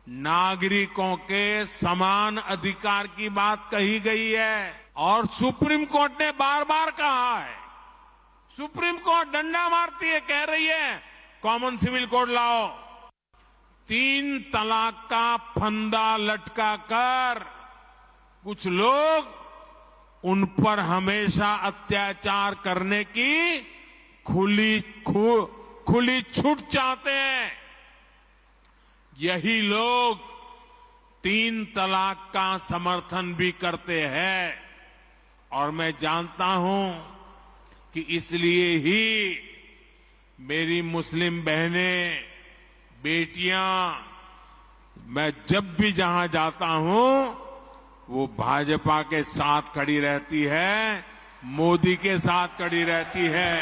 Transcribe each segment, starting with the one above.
नागरिकों के समान अधिकार की बात कही गई है और सुप्रीम कोर्ट ने बार बार कहा है। सुप्रीम कोर्ट डंडा मारती है, कह रही है कॉमन सिविल कोड लाओ। 3 तलाक का फंदा लटका कर कुछ लोग उन पर हमेशा अत्याचार करने की खुली छूट चाहते हैं। यही लोग 3 तलाक का समर्थन भी करते हैं और मैं जानता हूं कि इसलिए ही मेरी मुस्लिम बहनें, बेटियां, मैं जब भी जहां जाता हूं वो भाजपा के साथ खड़ी रहती है, मोदी के साथ खड़ी रहती है।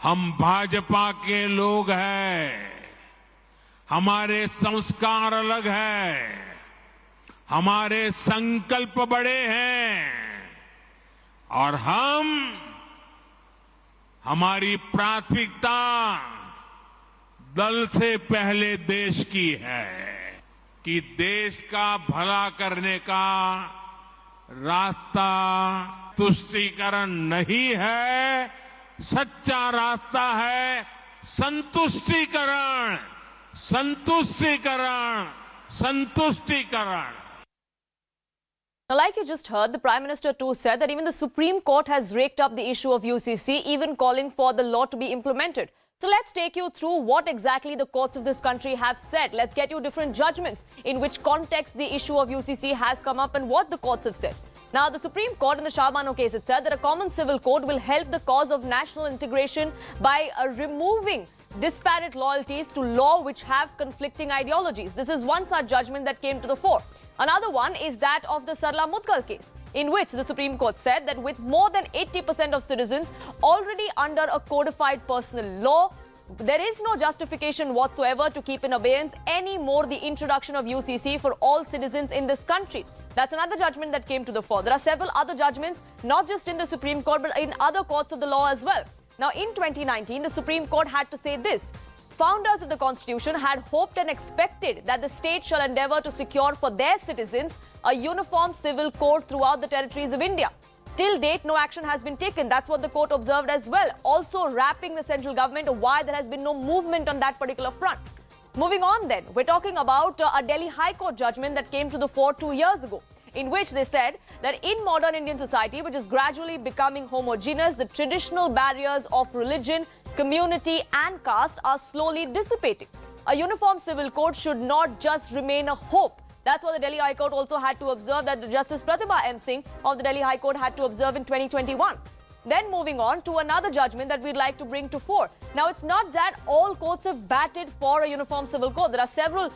हम भाजपा के लोग हैं, हमारे संस्कार अलग हैं, हमारे संकल्प बड़े हैं और हमारी प्राथमिकता दल से पहले देश की है कि देश का भला करने का रास्ता तुष्टीकरण नहीं है, सच्चा रास्ता है संतुष्टीकरण, संतुष्टीकरण, संतुष्टीकरण। Now, like you just heard, the Prime Minister too said that even the Supreme Court has raked up the issue of UCC, even calling for the law to be implemented. So let's take you through what exactly the courts of this country have said. Let's get you different judgments in which context the issue of UCC has come up and what the courts have said. Now, the Supreme Court in the Shah Bano case, it said that a common civil code will help the cause of national integration by removing disparate loyalties to law which have conflicting ideologies. This is one such judgment that came to the fore. Another one is that of the Sarla Mutkal case, in which the Supreme Court said that with more than 80% of citizens already under a codified personal law, there is no justification whatsoever to keep in abeyance any more the introduction of UCC for all citizens in this country. That's another judgment that came to the fore. There are several other judgments, not just in the Supreme Court, but in other courts of the law as well. Now, in 2019, the Supreme Court had to say this. Founders of the Constitution had hoped and expected that the state shall endeavour to secure for their citizens a uniform civil code throughout the territories of India. Till date, no action has been taken. That's what the court observed as well, also rapping the central government of why there has been no movement on that particular front. Moving on then, we're talking about a Delhi High Court judgment that came to the fore 2 years ago, in which they said that in modern Indian society, which is gradually becoming homogeneous, the traditional barriers of religion, community and caste are slowly dissipating. A uniform civil code should not just remain a hope. That's what the Delhi High Court also had to observe, that the Justice Pratibha M. Singh of the Delhi High Court had to observe in 2021. Then moving on to another judgment that we'd like to bring to fore. Now, it's not that all courts have batted for a uniform civil code. There are several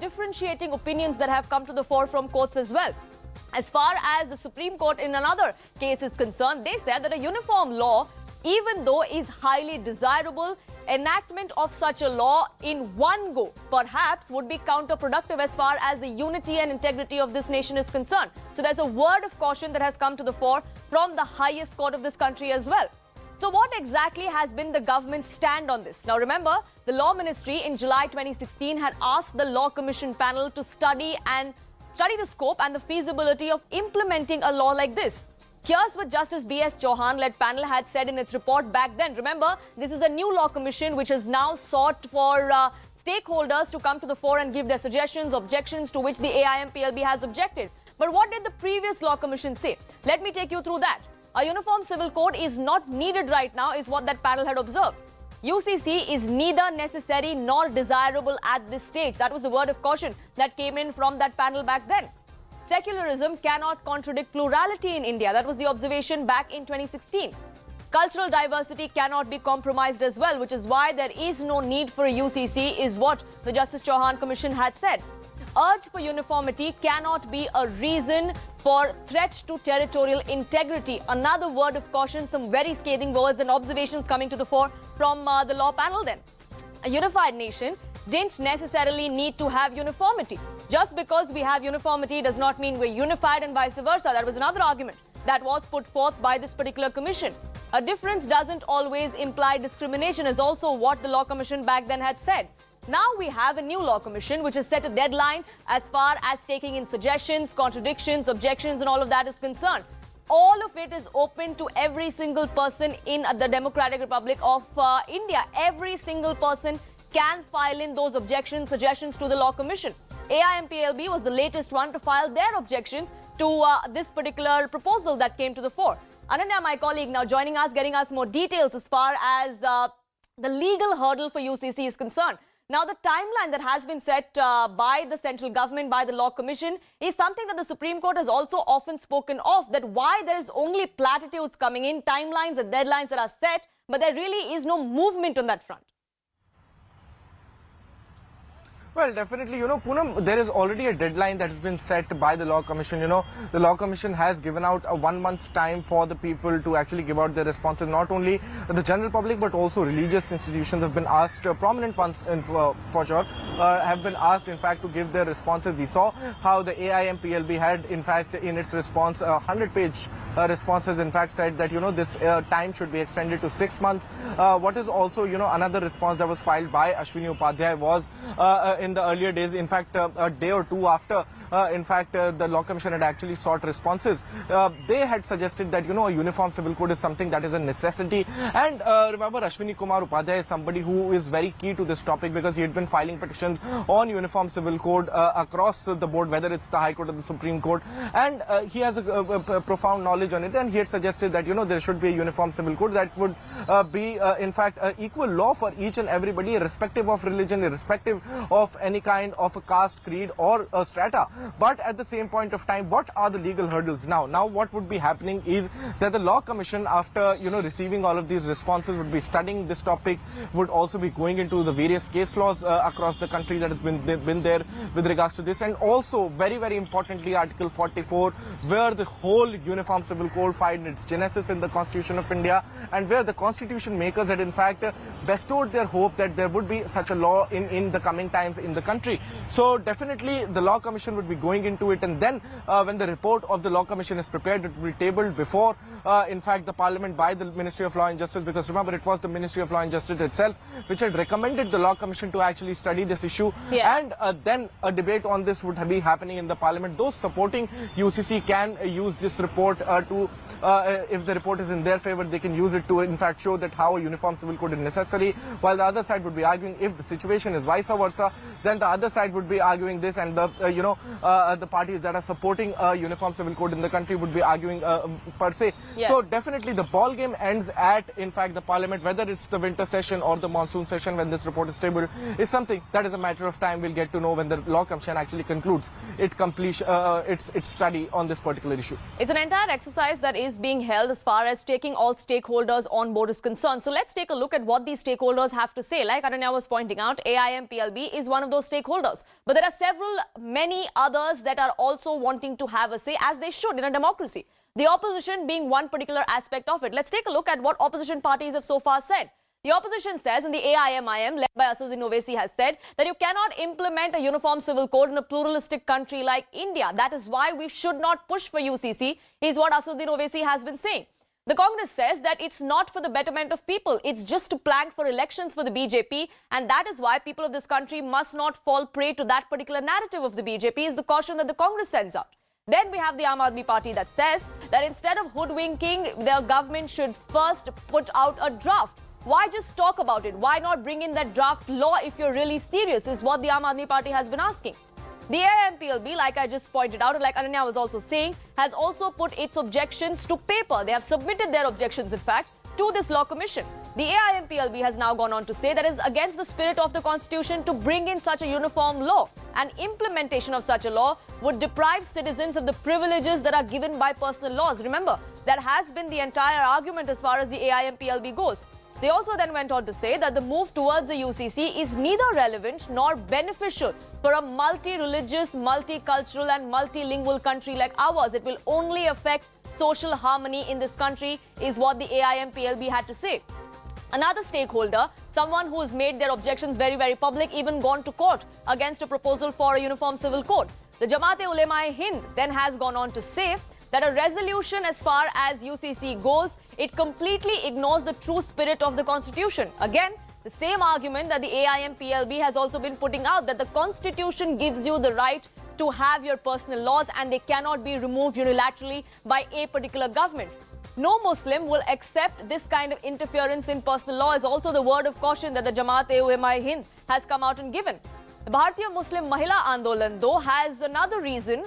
differentiating opinions that have come to the fore from courts as well. As far as the Supreme Court in another case is concerned, they said that a uniform law, even though is highly desirable, enactment of such a law in one go perhaps would be counterproductive as far as the unity and integrity of this nation is concerned. So there's a word of caution that has come to the fore from the highest court of this country as well. So what exactly has been the government's stand on this? Now remember, the Law Ministry in July 2016 had asked the Law Commission panel to study the scope and the feasibility of implementing a law like this. Here's what Justice B.S. Chauhan-led panel had said in its report back then. Remember, this is a new law commission which has now sought for stakeholders to come to the fore and give their suggestions, objections to which the AIM-PLB has objected. But what did the previous law commission say? Let me take you through that. A uniform civil code is not needed right now, is what that panel had observed. UCC is neither necessary nor desirable at this stage. That was the word of caution that came in from that panel back then. Secularism cannot contradict plurality in India. That was the observation back in 2016. Cultural diversity cannot be compromised as well, which is why there is no need for a UCC, is what the Justice Chauhan Commission had said. Urge for uniformity cannot be a reason for threat to territorial integrity. Another word of caution, some very scathing words and observations coming to the fore from the law panel then. A unified nation didn't necessarily need to have uniformity. Just because we have uniformity does not mean we're unified and vice versa. That was another argument that was put forth by this particular commission. A difference doesn't always imply discrimination is also what the Law Commission back then had said. Now we have a new law commission which has set a deadline as far as taking in suggestions, contradictions, objections and all of that is concerned. All of it is open to every single person in the Democratic Republic of India. Every single person can file in those objections, suggestions to the Law Commission. AIMPLB was the latest one to file their objections to this particular proposal that came to the fore. Ananya, my colleague, now joining us, getting us more details as far as the legal hurdle for UCC is concerned. Now, the timeline that has been set by the central government, by the Law Commission, is something that the Supreme Court has also often spoken of, that why there is only platitudes coming in, timelines and deadlines that are set, but there really is no movement on that front. Well, definitely, Poonam, there is already a deadline that has been set by the Law Commission. The Law Commission has given out a 1 month's time for the people to actually give out their responses. Not only the general public, but also religious institutions have been asked, prominent ones for sure, have been asked, in fact, to give their responses. We saw how the AIMPLB had, in fact, in its response, 100-page responses, in fact, said that, this time should be extended to 6 months. What is also, another response that was filed by Ashwini Upadhyay was in the earlier days, in fact, a day or two after, the Law Commission had actually sought responses. They had suggested that, a uniform civil code is something that is a necessity. And remember, Ashwini Kumar Upadhyay is somebody who is very key to this topic because he had been filing petitions on uniform civil code across the board, whether it's the High Court or the Supreme Court. And he has a profound knowledge on it. And he had suggested that, there should be a uniform civil code that would be, in fact, equal law for each and everybody, irrespective of religion, irrespective of any kind of a caste, creed or a strata. But at the same point of time, what are the legal hurdles now? Now what would be happening is that the Law Commission, after receiving all of these responses, would be studying this topic, would also be going into the various case laws across the country that has been there with regards to this, and also very, very importantly, Article 44, where the whole Uniform Civil Code find its genesis in the Constitution of India, and where the constitution makers had in fact bestowed their hope that there would be such a law in the coming times in the country. So definitely the Law Commission would be going into it, and then when the report of the Law Commission is prepared, it will be tabled before in fact the Parliament by the Ministry of Law and Justice, because remember, it was the Ministry of Law and Justice itself which had recommended the Law Commission to actually study this issue. Yeah. And then a debate on this would be happening in the Parliament. Those supporting UCC can use this report to if the report is in their favor, they can use it to in fact show that how a uniform civil code is necessary, while the other side would be arguing if the situation is vice versa, then the other side would be arguing this, and the the parties that are supporting a uniform civil code in the country would be arguing per se. Yes. So definitely the ball game ends at in fact the Parliament, whether it's the winter session or the monsoon session when this report is tabled, is something that is a matter of time. We'll get to know when the Law Commission actually concludes its study on this particular issue. It's an entire exercise that is being held as far as taking all stakeholders on board is concerned. So let's take a look at what these stakeholders have to say. Like Ananya was pointing out, AIMPLB is one of those stakeholders. But there are many others that are also wanting to have a say, as they should in a democracy. The opposition being one particular aspect of it. Let's take a look at what opposition parties have so far said. The opposition says, and the AIMIM, led by Assaduddin Owaisi, has said that you cannot implement a uniform civil code in a pluralistic country like India. That is why we should not push for UCC, is what Assaduddin Owaisi has been saying. The Congress says that it's not for the betterment of people. It's just to plank for elections for the BJP, and that is why people of this country must not fall prey to that particular narrative of the BJP, is the caution that the Congress sends out. Then we have the Aam Aadmi Party that says that instead of hoodwinking, the government should first put out a draft. Why just talk about it? Why not bring in that draft law if you're really serious, is what the Aam Aadmi Party has been asking. The AIMPLB, like I just pointed out, and like Ananya was also saying, has also put its objections to paper. They have submitted their objections, in fact, to this Law Commission. The AIMPLB has now gone on to say that it is against the spirit of the Constitution to bring in such a uniform law. And implementation of such a law would deprive citizens of the privileges that are given by personal laws. Remember, that has been the entire argument as far as the AIMPLB goes. They also then went on to say that the move towards the UCC is neither relevant nor beneficial for a multi-religious, multicultural and multilingual country like ours. It will only affect social harmony in this country, is what the AIMPLB had to say. Another stakeholder, someone who has made their objections very, very public, even gone to court against a proposal for a uniform civil code. The Jamaat-e-Ulema-e-Hind then has gone on to say that a resolution as far as UCC goes, it completely ignores the true spirit of the Constitution. Again, The same argument that the AIM-PLB has also been putting out, that the constitution gives you the right to have your personal laws and they cannot be removed unilaterally by a particular government. No Muslim will accept this kind of interference in personal law is also the word of caution that the Jamaat-e-Ulema-e-Hind has come out and given. The Bharatiya Muslim Mahila Andolan, though, has another reason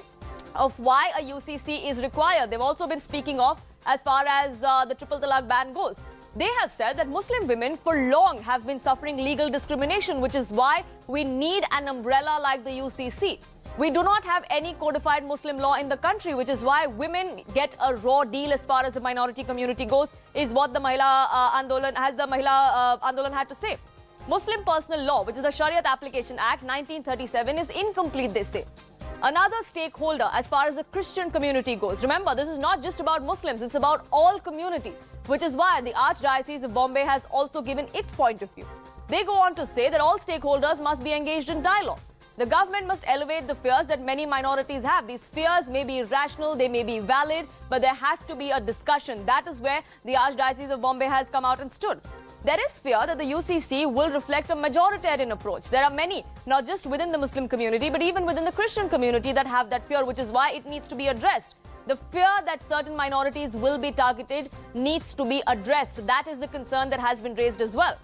of why a UCC is required. They've also been speaking of as far as the triple talaq ban goes. They have said that Muslim women for long have been suffering legal discrimination, which is why we need an umbrella like the UCC. We do not have any codified Muslim law in the country, which is why women get a raw deal as far as the minority community goes, is what the Mahila Andolan had to say. Muslim Personal Law, which is the Shariat Application Act 1937, is incomplete, they say. Another stakeholder as far as the Christian community goes. Remember, this is not just about Muslims, it's about all communities, which is why the Archdiocese of Bombay has also given its point of view. They go on to say that all stakeholders must be engaged in dialogue. The government must elevate the fears that many minorities have. These fears may be irrational, they may be valid, but there has to be a discussion. That is where the Archdiocese of Bombay has come out and stood. There is fear that the UCC will reflect a majoritarian approach. There are many, not just within the Muslim community, but even within the Christian community that have that fear, which is why it needs to be addressed. The fear that certain minorities will be targeted needs to be addressed. That is the concern that has been raised as well.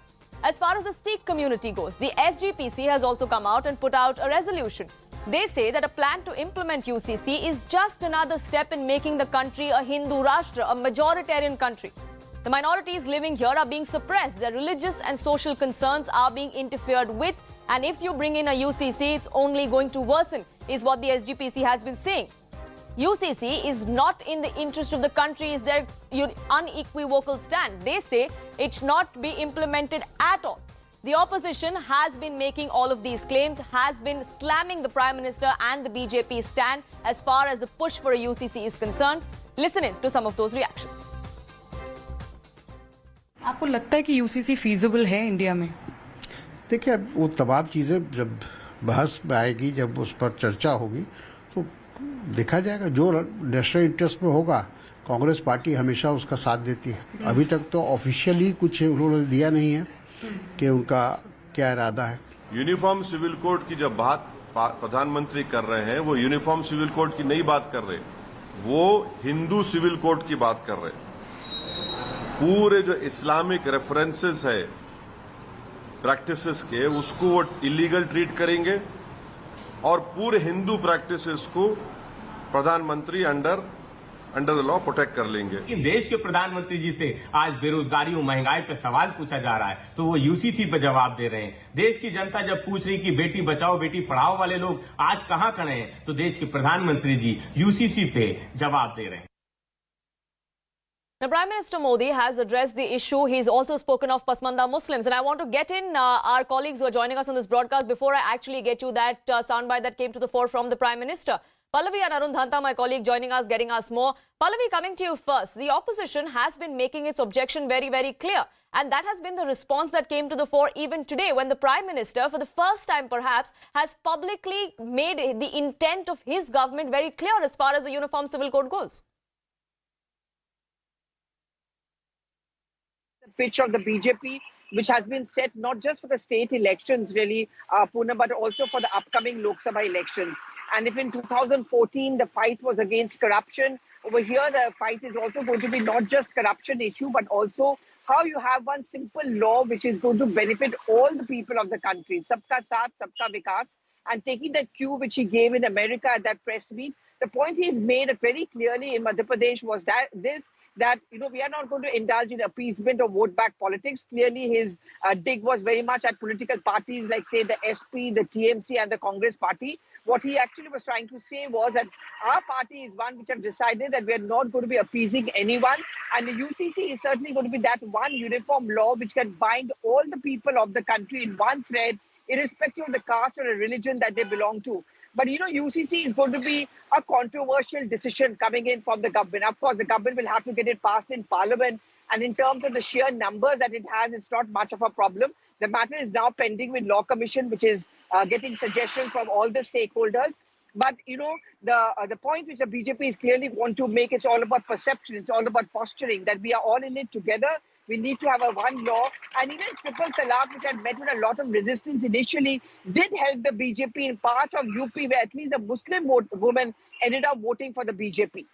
As far as the Sikh community goes, the SGPC has also come out and put out a resolution. They say that a plan to implement UCC is just another step in making the country a Hindu Rashtra, a majoritarian country. The minorities living here are being suppressed. Their religious and social concerns are being interfered with. And if you bring in a UCC, it's only going to worsen, is what the SGPC has been saying. UCC is not in the interest of the country, is their unequivocal stand. They say it should not be implemented at all. The opposition has been making all of these claims, has been slamming the Prime Minister and the BJP stand as far as the push for a UCC is concerned. Listen in to some of those reactions. आपको लगता है कि UCC feasible है India में? देखिए, वो तमाम चीज़ें जब बहस में आएगी, जब उस पर चर्चा होगी, तो देखा जाएगा। जो नेशनल इंटरेस्ट में होगा, कांग्रेस पार्टी हमेशा उसका साथ देती है। अभी तक तो ऑफिशियली कुछ उन्होंने दिया नहीं है कि उनका क्या इरादा है। यूनिफॉर्म सिविल कोड की जब बात प्रधानमंत्री कर रहे हैं, वो यूनिफॉर्म सिविल कोड की नहीं बात कर रहे, वो हिंदू सिविल कोड की बात कर रहे। पूरे जो इस्लामिक रेफरेंसेस है प्रैक्टिसेस के, उसको वो इलीगल ट्रीट करेंगे और पूरे हिंदू प्रैक्टिसेस को प्रधानमंत्री अंडर द लॉ प्रोटेक्ट कर लेंगे। देश के प्रधानमंत्री जी से आज बेरोजगारी और महंगाई पे सवाल पूछा जा रहा है, तो वो यूसीसी पे जवाब दे रहे हैं। देश की जनता जब पूछ रही कि बेटी बचाओ बेटी पढ़ाओ वाले लोग आज कहां खड़े हैं, तो देश के प्रधानमंत्री जी यूसीसी पे जवाब दे रहे हैं। Now, Prime Minister Modi has addressed the issue. He's also spoken of Pasmanda Muslims. And I want to get in our colleagues who are joining us on this broadcast before I actually get you that soundbite that came to the fore from the Prime Minister. Pallavi and Arun Dhanta, my colleague, joining us, getting us more. Pallavi, coming to you first. The opposition has been making its objection very, very clear. And that has been the response that came to the fore even today when the Prime Minister, for the first time perhaps, has publicly made the intent of his government very clear as far as the Uniform Civil Code goes. Pitch of the BJP, which has been set not just for the state elections really, Poonam, but also for the upcoming Lok Sabha elections. And if in 2014 the fight was against corruption, over here the fight is also going to be not just corruption issue, but also how you have one simple law which is going to benefit all the people of the country. Sabka Saath, Sabka Vikas. And taking that cue which he gave in America at that press meet, the point he's made very clearly in Madhya Pradesh was that we are not going to indulge in appeasement or vote back politics. Clearly, his dig was very much at political parties like, say, the SP, the TMC and the Congress party. What he actually was trying to say was that our party is one which have decided that we are not going to be appeasing anyone. And the UCC is certainly going to be that one uniform law which can bind all the people of the country in one thread, irrespective of the caste or the religion that they belong to. But, UCC is going to be a controversial decision coming in from the government. Of course, the government will have to get it passed in Parliament. And in terms of the sheer numbers that it has, it's not much of a problem. The matter is now pending with Law Commission, which is getting suggestions from all the stakeholders. But, the point which the BJP is clearly want to make, it's all about perception. It's all about posturing, that we are all in it together. We need to have a one law. And even triple talaq, which had met with a lot of resistance initially, did help the BJP in part of UP, where at least a Muslim woman ended up voting for the BJP.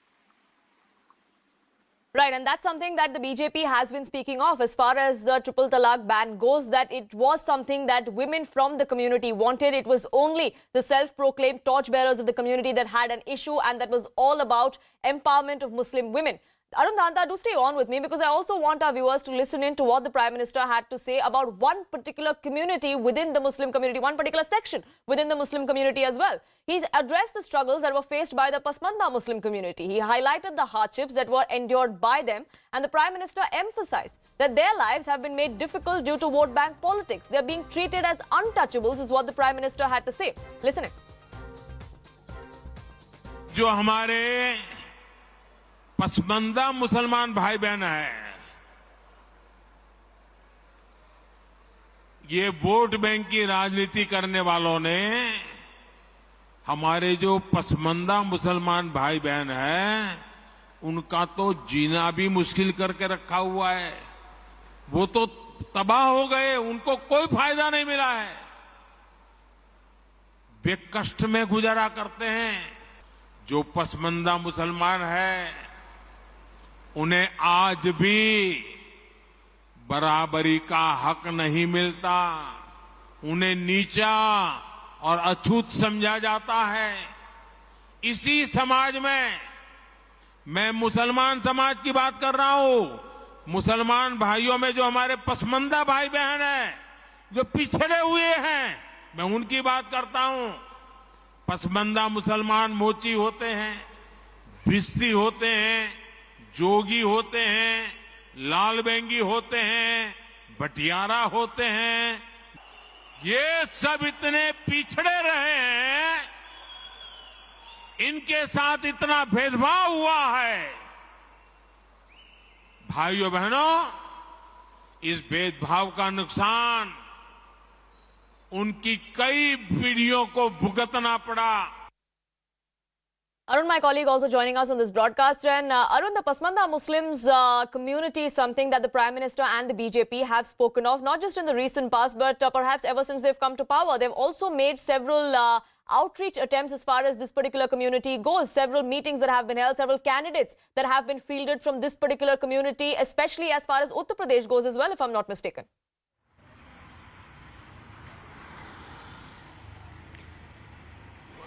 Right, and that's something that the BJP has been speaking of as far as the triple talaq ban goes, that it was something that women from the community wanted. It was only the self-proclaimed torchbearers of the community that had an issue, and that was all about empowerment of Muslim women. Arun Danta, do stay on with me, because I also want our viewers to listen in to what the Prime Minister had to say about one particular community within the Muslim community, one particular section within the Muslim community as well. He addressed the struggles that were faced by the Pasmanda Muslim community. He highlighted the hardships that were endured by them, and the Prime Minister emphasized that their lives have been made difficult due to vote bank politics. They're being treated as untouchables, is what the Prime Minister had to say. Listen in. जो हमारे पसमंदा मुसलमान भाई बहन है, ये vote bank की राजनीति करने वालों ने हमारे जो पसमंदा मुसलमान भाई बहन है, उनका तो जीना भी मुश्किल करके रखा हुआ है। वो तो तबाह हो गए, उनको कोई फायदा नहीं मिला है। वे कष्ट में गुजारा करते हैं। जो पसमंदा मुसलमान है, उन्हें आज भी बराबरी का हक नहीं मिलता। उन्हें नीचा और अछूत समझा जाता है। इसी समाज में मैं मुसलमान समाज की बात कर रहा हूं। मुसलमान भाइयों में जो हमारे पसमंदा भाई बहन हैं, जो पिछड़े हुए हैं, मैं उनकी बात करता हूं। पसमंदा मुसलमान मोची होते हैं, भिस्ती होते हैं, जोगी होते हैं, लाल बेंगी होते हैं, भटियारा होते हैं। ये सब इतने पिछड़े रहे हैं, इनके साथ इतना भेदभाव हुआ है। भाइयों बहनों, इस भेदभाव का नुकसान उनकी कई पीढ़ियों को भुगतना पड़ा। Arun, my colleague, also joining us on this broadcast. And Arun, the Pasmanda Muslims community is something that the Prime Minister and the BJP have spoken of, not just in the recent past, but perhaps ever since they've come to power. They've also made several outreach attempts as far as this particular community goes. Several meetings that have been held, several candidates that have been fielded from this particular community, especially as far as Uttar Pradesh goes as well, if I'm not mistaken.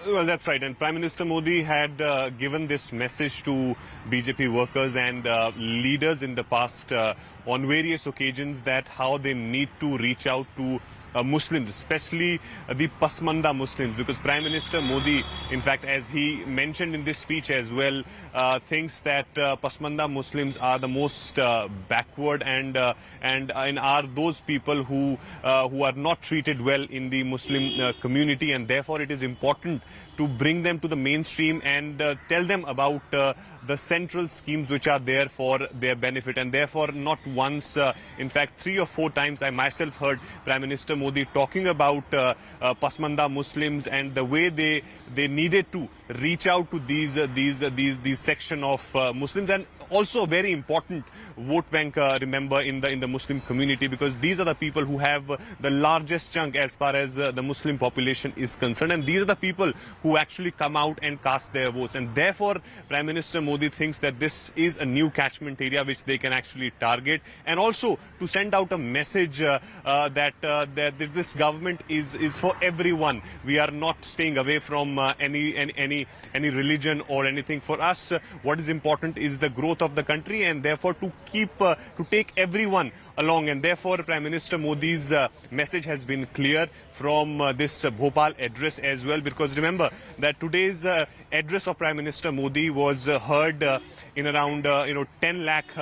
Well, that's right. And Prime Minister Modi had given this message to BJP workers and leaders in the past on various occasions, that how they need to reach out to Muslims, especially the Pasmanda Muslims, because Prime Minister Modi, in fact, as he mentioned in this speech as well, thinks that Pasmanda Muslims are the most backward and are those people who are not treated well in the Muslim community, and therefore it is important to bring them to the mainstream and tell them about the central schemes which are there for their benefit. And therefore, not once, in fact 3 or 4 times, I myself heard Prime Minister Modi talking about Pasmanda Muslims and the way they needed to reach out to these section of Muslims, and also a very important vote bank, remember, in the Muslim community, because these are the people who have the largest chunk as far as the Muslim population is concerned, and these are the people who actually come out and cast their votes. And therefore, Prime Minister Modi thinks that this is a new catchment area which they can actually target, and also to send out a message that this government is for everyone. We are not staying away from any religion or anything. For us, what is important is the growth of the country, and therefore to take everyone along. And therefore, Prime Minister Modi's message has been clear from this Bhopal address as well, because remember that today's address of Prime Minister Modi was heard in around 10 lakh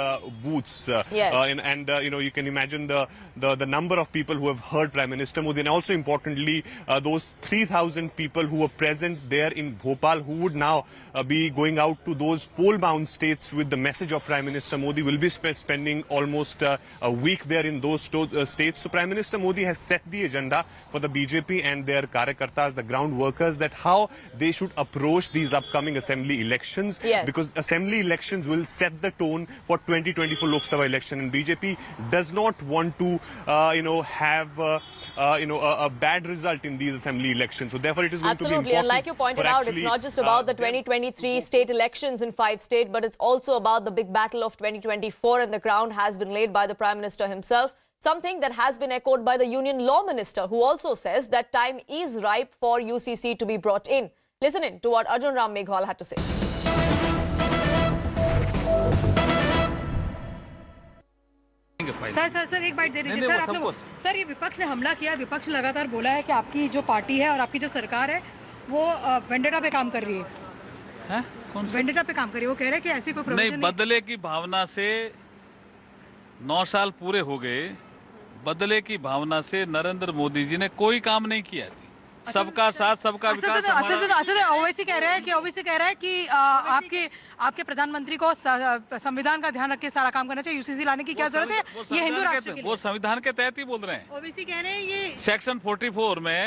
booths. Yes. And you can imagine the number of people who have heard Prime Minister Modi, and also importantly those 3,000 people who were present there in Bhopal, who would now be going out to those poll-bound states with the message of Prime Minister Modi, will be spending almost a week there in those states. So Prime Minister Modi has set the agenda for the BJP and their karyakartas, the ground workers, that how they should approach these upcoming assembly elections. Yes. Because assembly elections will set the tone for 2024 Lok Sabha election, and BJP does not want to, have a bad result in these assembly elections. So therefore, it is going to be important. And like you pointed out, it's not just about the 2023 state elections in 5 states, but it's also about the big battle of 2024, and the ground has been laid by the Prime Minister himself. Something that has been echoed by the Union Law Minister, who also says that time is ripe for UCC to be brought in. Listen in to what Arjun Ram Meghwal had to say. Sir एक bite दे दीजिए sir. आप लोग sir, ये विपक्ष ने हमला किया, विपक्ष ने लगातार बोला है कि आपकी जो पार्टी है और आपकी जो सरकार है वो वेंडेटा पे काम कर रही है। कौन वेंडेटा पे काम कर रही है? वो कह रहे हैं कि ऐसी कोई प्रोविजन नहीं। बदले की भावना से 9 साल पूरे हो गए, बदले की भावना से नरेंद्र मोदी जी ने कोई काम नहीं किया जी। सबका साथ, सबका विकास। ओवैसी कह रहे हैं कि आपके प्रधानमंत्री को संविधान का ध्यान रख के सारा काम करना चाहिए, यूसीसी लाने की क्या जरूरत है? ये हिंदू राष्ट्र के लिए। वो संविधान के तहत ही बोल रहे हैं। ओवैसी कह रहे हैं ये सेक्शन 44 में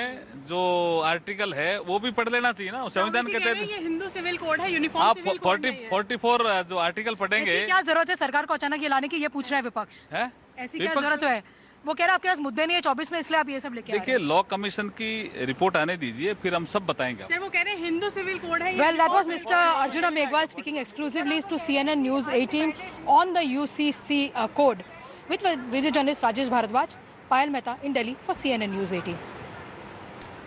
जो आर्टिकल है वो भी पढ़ लेना चाहिए ना, संविधान के तहत। ये हिंदू सिविल कोड है, यूनिफॉर्म आप 44 जो आर्टिकल पढ़ेंगे। क्या जरूरत है सरकार को अचानक ये लाने की, ये पूछ रहा है विपक्ष। ऐसी क्या जरूरत है? वो कह रहा है आपके पास मुद्दे नहीं है 24 में, इसलिए आप ये सब लेके आए। देखिए, लॉ कमीशन की रिपोर्ट आने दीजिए, फिर हम सब बताएंगे। सर वो कह रहे हैं हिंदू सिविल कोड है। Well, that was Mr. Arjun Meghwal speaking exclusively to CNN News 18 on the UCC code with video journalist Rajesh Bharadwaj, Payal Mehta in Delhi for CNN News 18.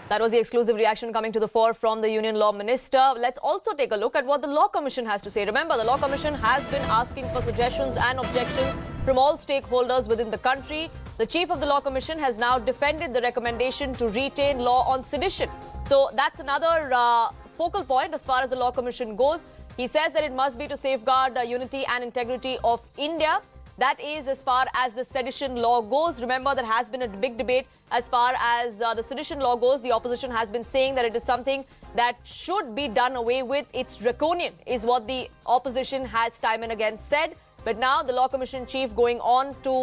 That was the exclusive reaction coming to the fore from the Union Law Minister. Let's also take a look at what the Law Commission has to say. Remember, the Law Commission has been asking for suggestions and objections from all stakeholders within the country. The Chief of the Law Commission has now defended the recommendation to retain law on sedition. So that's another focal point as far as the Law Commission goes. He says that it must be to safeguard the unity and integrity of India. That is as far as the sedition law goes. Remember, there has been a big debate as far as the sedition law goes. The opposition has been saying that it is something that should be done away with. It's draconian, is what the opposition has time and again said. But now the Law Commission chief going on to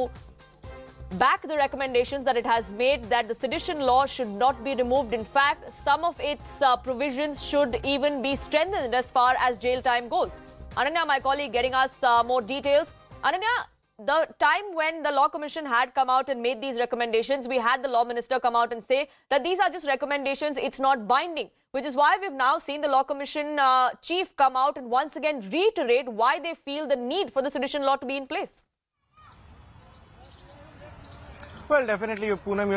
back the recommendations that it has made, that the sedition law should not be removed. In fact, some of its provisions should even be strengthened as far as jail time goes. Ananya, my colleague, getting us more details. Ananya, the time when the Law Commission had come out and made these recommendations, we had the Law Minister come out and say that these are just recommendations, it's not binding, which is why we've now seen the Law Commission chief come out and once again reiterate why they feel the need for the sedition law to be in place. Well, definitely, Poonam,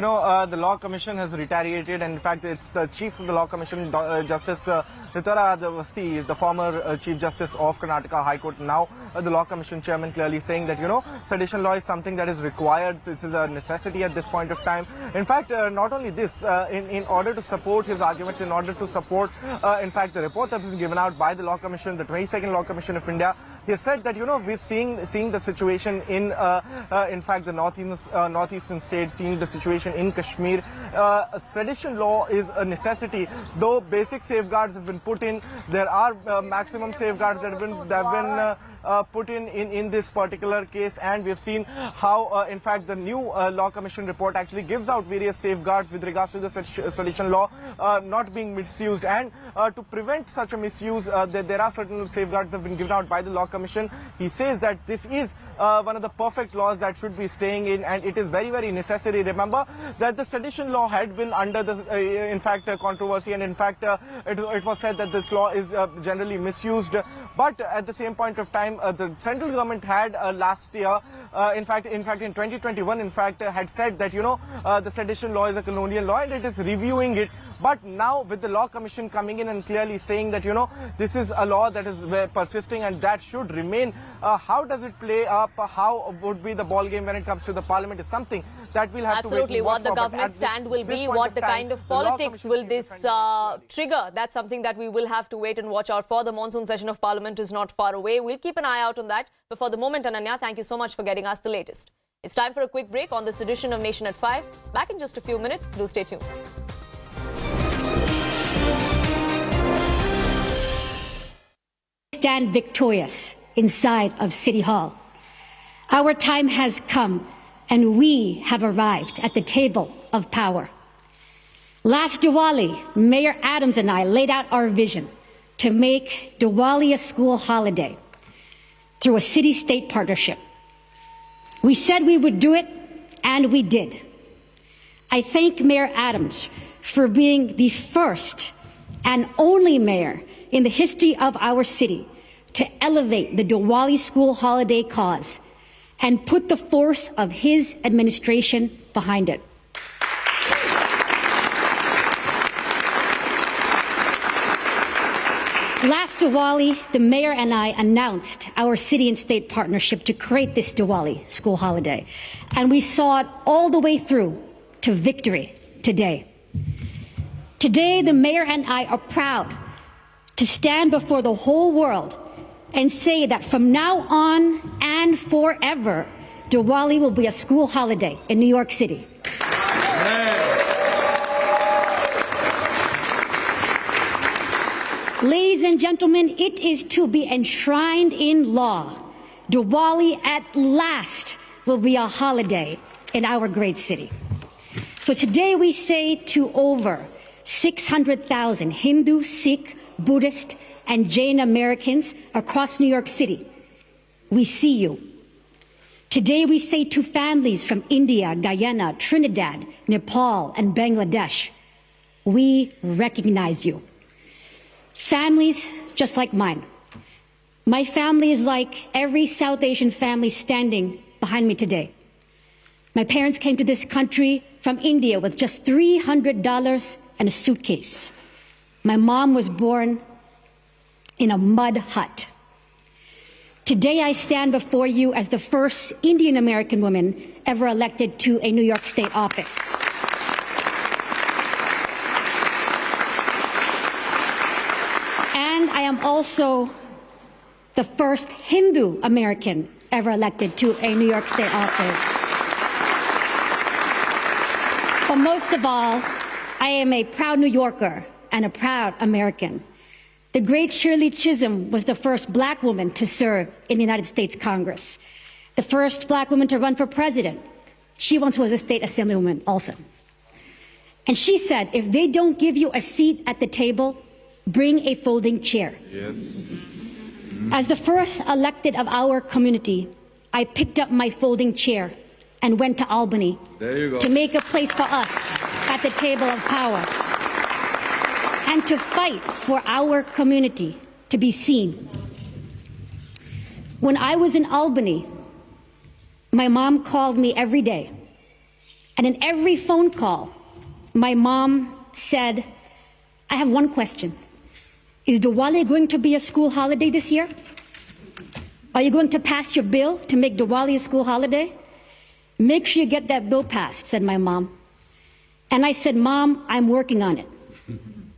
the Law Commission has retaliated, and in fact, it's the Chief of the Law Commission, Justice Ritara Avasthi, the former Chief Justice of Karnataka High Court, now the Law Commission Chairman, clearly saying that, sedition law is something that is required. This is a necessity at this point of time. In fact, not only this, in order to support his arguments, in order to support, in fact, the report that has been given out by the Law Commission, the 22nd Law Commission of India, he has said that, we're seeing the situation in fact, the northeastern states, seeing the situation in Kashmir. Sedition law is a necessity. Though basic safeguards have been put in, there are maximum safeguards that have been put in this particular case, and we have seen how, in fact, the new Law Commission report actually gives out various safeguards with regards to the sedition law not being misused. And to prevent such a misuse, there are certain safeguards that have been given out by the Law Commission. He says that this is one of the perfect laws that should be staying in, and it is very, very necessary. Remember that the sedition law had been under the, in fact, controversy, and in fact, it was said that this law is generally misused. But at the same point of time, the central government had last year, in fact in 2021, in fact, had said that, the sedition law is a colonial law and it is reviewing it. But now with the Law Commission coming in and clearly saying that, this is a law that is persisting and that should remain, how does it play up? How would be the ball game when it comes to the parliament is something that we'll have to wait and watch what the government stand will be, what the kind of politics will this trigger. That's something that we will have to wait and watch out for. The monsoon session of parliament is not far away. We'll keep an eye out on that. But for the moment, Ananya, thank you so much for getting us the latest. It's time for a quick break on this edition of Nation at 5. Back in just a few minutes. Do stay tuned. Stand victorious inside of City Hall. Our time has come, and we have arrived at the table of power. Last Diwali, Mayor Adams and I laid out our vision to make Diwali a school holiday through a city-state partnership. We said we would do it, and we did. I thank Mayor Adams for being the first and only mayor in the history of our city to elevate the Diwali school holiday cause and put the force of his administration behind it. Last Diwali, the mayor and I announced our city and state partnership to create this Diwali school holiday, and we saw it all the way through to victory today. Today, the mayor and I are proud to stand before the whole world and say that from now on and forever, Diwali will be a school holiday in New York City. Ladies and gentlemen, it is to be enshrined in law. Diwali at last will be a holiday in our great city. So today we say to over 600,000 Hindu, Sikh, Buddhist, and Jain Americans across New York City, we see you. Today we say to families from India, Guyana, Trinidad, Nepal, and Bangladesh, we recognize you. Families just like mine. My family is like every South Asian family standing behind me today. My parents came to this country from India with just $300 and a suitcase. My mom was born in a mud hut. Today I stand before you as the first Indian American woman ever elected to a New York State office. And I am also the first Hindu American ever elected to a New York State office. But most of all, I am a proud New Yorker and a proud American. The great Shirley Chisholm was the first black woman to serve in the United States Congress, the first black woman to run for president. She once was a state assemblywoman also. And she said, if they don't give you a seat at the table, bring a folding chair. Yes. As the first elected of our community, I picked up my folding chair and went to Albany to make a place for us at the table of power and to fight for our community to be seen. When I was in Albany, my mom called me every day. And in every phone call, my mom said, I have one question. Is Diwali going to be a school holiday this year? Are you going to pass your bill to make Diwali a school holiday? Make sure you get that bill passed, said my mom. And I said, Mom, I'm working on it.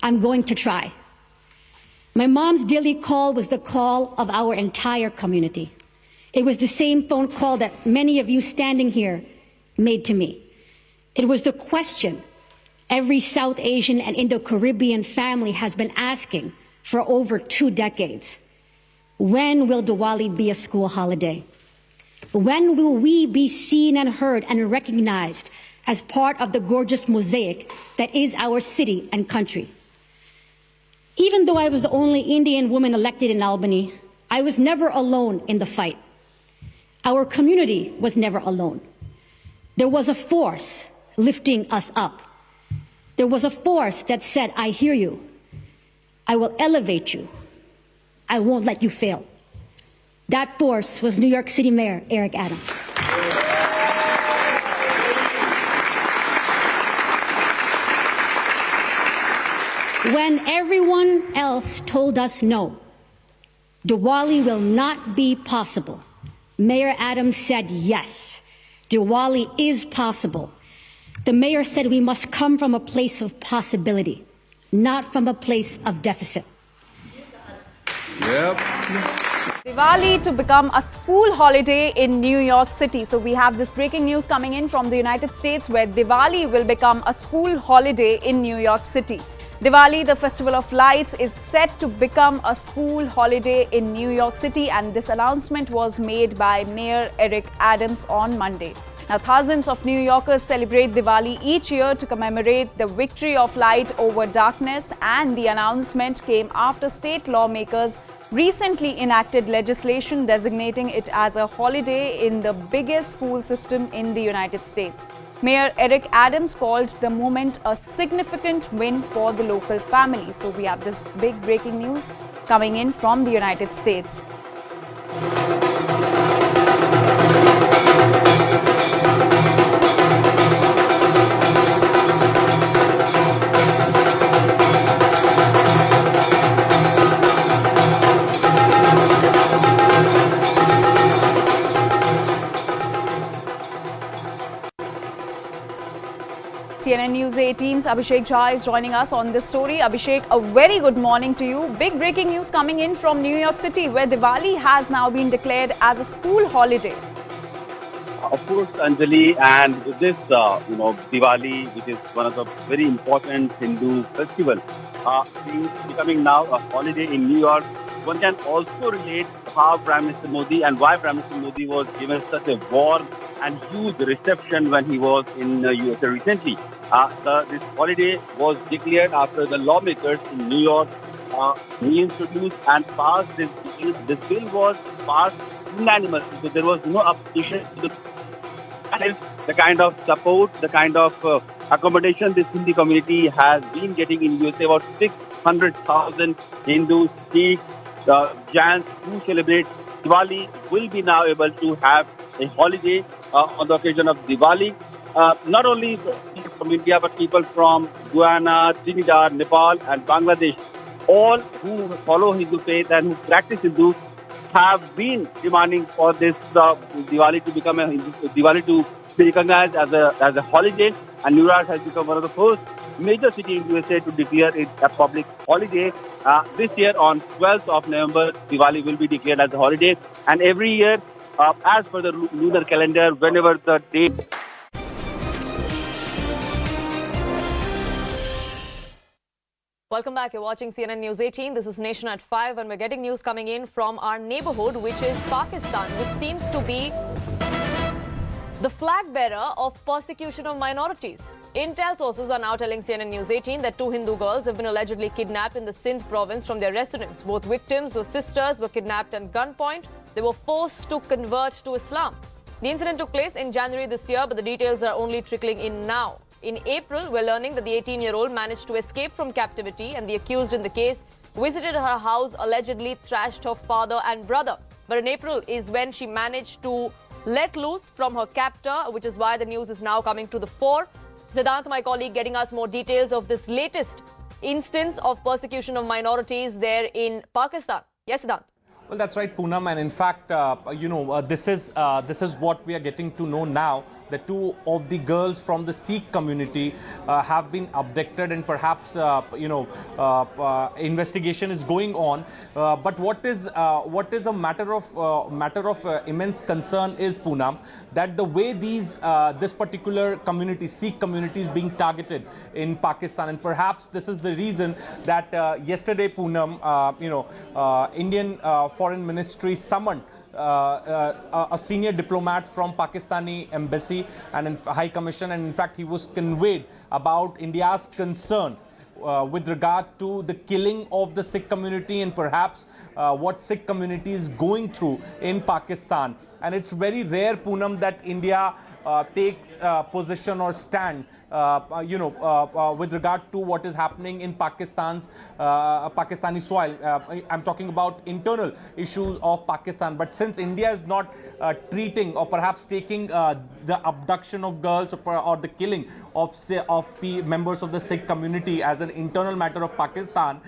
I'm going to try. My mom's daily call was the call of our entire community. It was the same phone call that many of you standing here made to me. It was the question every South Asian and Indo-Caribbean family has been asking for over 2 decades. When will Diwali be a school holiday? When will we be seen and heard and recognized as part of the gorgeous mosaic that is our city and country? Even though I was the only Indian woman elected in Albany, I was never alone in the fight. Our community was never alone. There was a force lifting us up. There was a force that said, I hear you. I will elevate you. I won't let you fail. That force was New York City Mayor Eric Adams. When everyone else told us no, Diwali will not be possible, Mayor Adams said yes, Diwali is possible. The mayor said we must come from a place of possibility, not from a place of deficit. Yep. Diwali to become a school holiday in New York City. So we have this breaking news coming in from the United States where Diwali will become a school holiday in New York City. Diwali, the festival of lights, is set to become a school holiday in New York City, and this announcement was made by Mayor Eric Adams on Monday. Now, thousands of New Yorkers celebrate Diwali each year to commemorate the victory of light over darkness, and the announcement came after state lawmakers recently enacted legislation designating it as a holiday in the biggest school system in the United States. Mayor Eric Adams called the movement a significant win for the local family. So we have this big breaking news coming in from the United States. CNN News 18's Abhishek Jha is joining us on this story. Abhishek, a very good morning to you. Big breaking news coming in from New York City, where Diwali has now been declared as a school holiday. Of course, Anjali, and with this, Diwali, which is one of the very important Hindu festival, becoming now a holiday in New York, one can also relate how Prime Minister Modi and why Prime Minister Modi was given such a warm and huge reception when he was in USA recently. This holiday was declared after the lawmakers in New York reintroduced and passed this bill. This bill was passed unanimously, so there was no opposition to the kind of support, the kind of accommodation this Hindu community has been getting in USA. About 600,000 Hindus, Sikhs, Jains who celebrate Diwali will be now able to have a holiday on the occasion of Diwali. Not only people from India, but people from Guyana, Trinidad, Nepal and Bangladesh, all who follow Hindu faith and who practice Hindu, have been demanding for this Diwali to become Diwali to be recognized as a holiday, and New York has become one of the first major cities in USA to declare it a public holiday. This year on 12th of November, Diwali will be declared as a holiday, and every year, as per the lunar calendar, whenever the date. Welcome back. You're watching CNN News 18. This is Nation at 5, and we're getting news coming in from our neighborhood, which is Pakistan, which seems to be the flag bearer of persecution of minorities. Intel sources are now telling CNN News 18 that 2 Hindu girls have been allegedly kidnapped in the Sindh province from their residence. Both victims, whose sisters, were kidnapped at gunpoint. They were forced to convert to Islam. The incident took place in January this year, but the details are only trickling in now. In April, we're learning that the 18-year-old managed to escape from captivity, and the accused in the case visited her house, allegedly thrashed her father and brother. But in April is when she managed to let loose from her captor, which is why the news is now coming to the fore. Siddhant, my colleague, getting us more details of this latest instance of persecution of minorities there in Pakistan. Yes, Siddhant. Well, that's right, Poonam, and in fact, this is what we are getting to know now. The 2 of the girls from the Sikh community have been abducted, and perhaps investigation is going on. But what is a matter of immense concern is, Poonam, that the way this particular community, Sikh community, is being targeted in Pakistan, and perhaps this is the reason that yesterday, Poonam, Indian Foreign Ministry summoned a senior diplomat from Pakistani embassy and High Commission, and in fact he was conveyed about India's concern with regard to the killing of the Sikh community and perhaps what Sikh community is going through in Pakistan. And it's very rare, Poonam, that India takes position or stand with regard to what is happening in Pakistani soil. I'm talking about internal issues of Pakistan. But since India is not treating or perhaps taking the abduction of girls or the killing of members of the Sikh community as an internal matter of Pakistan,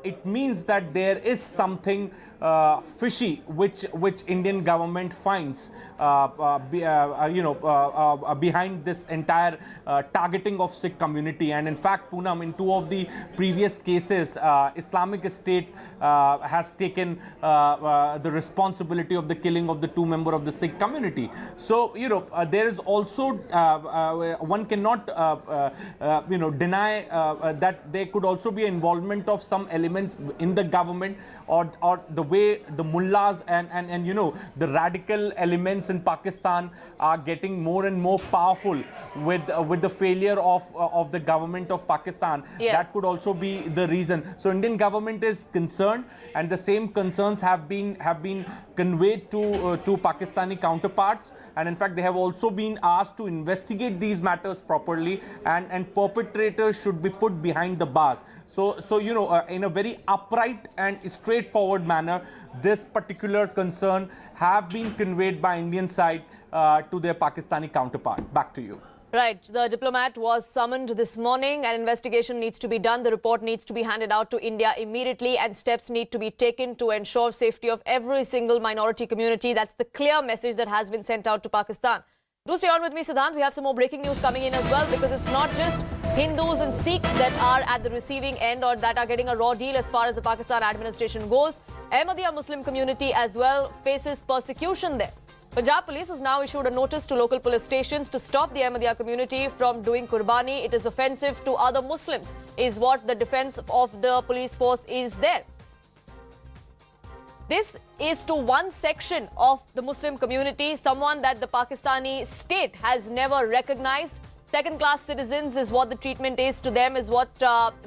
it means that there is something fishy which Indian government finds behind this entire targeting of Sikh community. And in fact, Poonam, in two of the previous cases, Islamic State has taken the responsibility of the killing of the two members of the Sikh community. So there is also one cannot deny that there could also be involvement of some elements in the government, or the way the mullahs and the radical elements in Pakistan are getting more and more powerful with the failure of the government of Pakistan. Yes. That could also be the reason. So Indian government is concerned, and the same concerns have been conveyed to Pakistani counterparts, and in fact they have also been asked to investigate these matters properly, and perpetrators should be put behind the bars. So in a very upright and straightforward manner, this particular concern have been conveyed by Indian side to their Pakistani counterpart. Back to you. Right. The diplomat was summoned this morning. An investigation needs to be done. The report needs to be handed out to India immediately, and steps need to be taken to ensure safety of every single minority community. That's the clear message that has been sent out to Pakistan. Do stay on with me, Siddhant. We have some more breaking news coming in as well, because it's not just Hindus and Sikhs that are at the receiving end or that are getting a raw deal as far as the Pakistan administration goes. Ahmadiyya Muslim community as well faces persecution there. Punjab police has now issued a notice to local police stations to stop the Ahmadiyya community from doing Qurbani. It is offensive to other Muslims, is what the defense of the police force is there. This is to one section of the Muslim community, someone that the Pakistani state has never recognized. Second-class citizens is what the treatment is to them, is what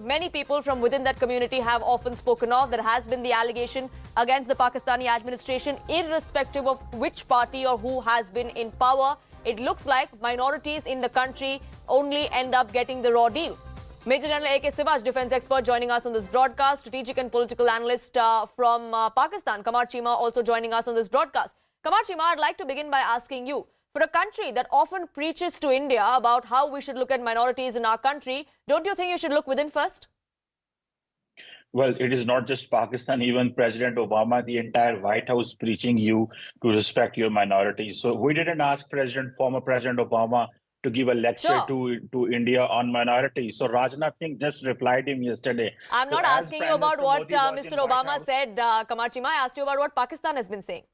many people from within that community have often spoken of. There has been the allegation against the Pakistani administration, irrespective of which party or who has been in power. It looks like minorities in the country only end up getting the raw deal. Major General A.K. Sivas, defense expert, joining us on this broadcast. Strategic and political analyst from Pakistan, Kamar Chima, also joining us on this broadcast. Kamar Chima, I'd like to begin by asking you, for a country that often preaches to India about how we should look at minorities in our country, don't you think you should look within first? Well, it is not just Pakistan. Even President Obama, the entire White House preaching you to respect your minorities. So we didn't ask former President Obama to give a lecture to India on minorities. So Rajnath Singh just replied him yesterday. I'm not asking you about what Mr. Obama said, Kamar Chima. I asked you about what Pakistan has been saying.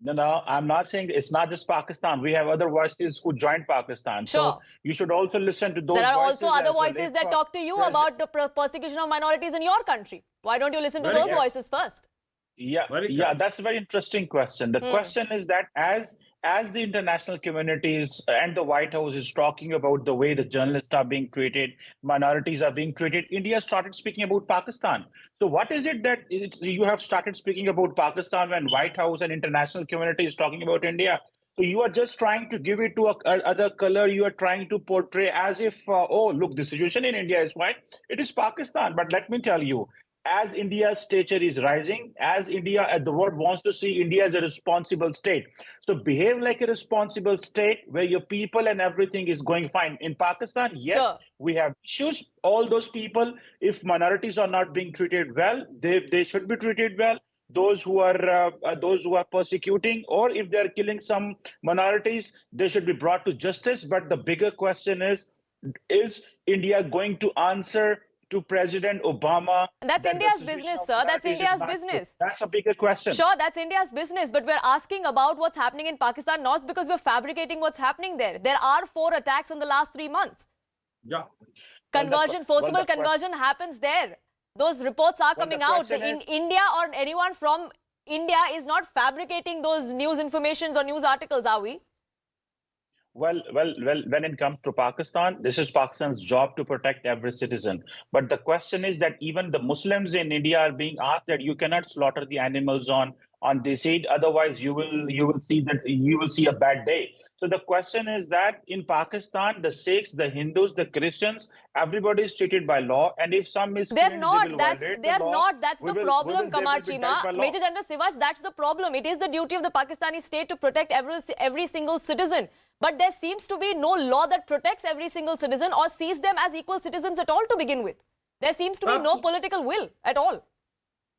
No, I'm not saying it's not just Pakistan. We have other voices who joined Pakistan. Sure. So you should also listen to those voices. There are also other voices that talk to you about the persecution of minorities in your country. Why don't you listen to those voices first? Yeah, that's a very interesting question. The question is that as the international communities and the White House is talking about the way the journalists are being treated, minorities are being treated, India started speaking about Pakistan. So what is it that you have started speaking about Pakistan when White House and international community is talking about India? So you are just trying to give it to other color. You are trying to portray as if, oh, look, the situation in India is fine. It is Pakistan. But let me tell you, as India's stature is rising, as the world wants to see India as a responsible state. So behave like a responsible state where your people and everything is going fine. In Pakistan, yes, we have issues. All those people, if minorities are not being treated well, they should be treated well. Those who are persecuting, or if they're killing some minorities, they should be brought to justice. But the bigger question is India going to answer to President Obama? And that's India's business, sir. That's India's business. That's a bigger question. Sure, that's India's business. But we're asking about what's happening in Pakistan, not because we're fabricating what's happening there. There are 4 attacks in the last 3 months. Yeah. Forcible conversion happens there. Those reports are coming out. In India, or anyone from India is not fabricating those news informations or news articles, are we? Well, when it comes to Pakistan, this is Pakistan's job to protect every citizen. But the question is that even the Muslims in India are being asked that you cannot slaughter the animals on this Eid, otherwise you will see a bad day. So the question is that in Pakistan, the Sikhs, the Hindus, the Christians, everybody is treated by law, and if some is they're not. That's the problem, Kamar Chima. Major General Sivas, that's the problem. It is the duty of the Pakistani state to protect every single citizen. But there seems to be no law that protects every single citizen or sees them as equal citizens at all to begin with. There seems to be no political will at all.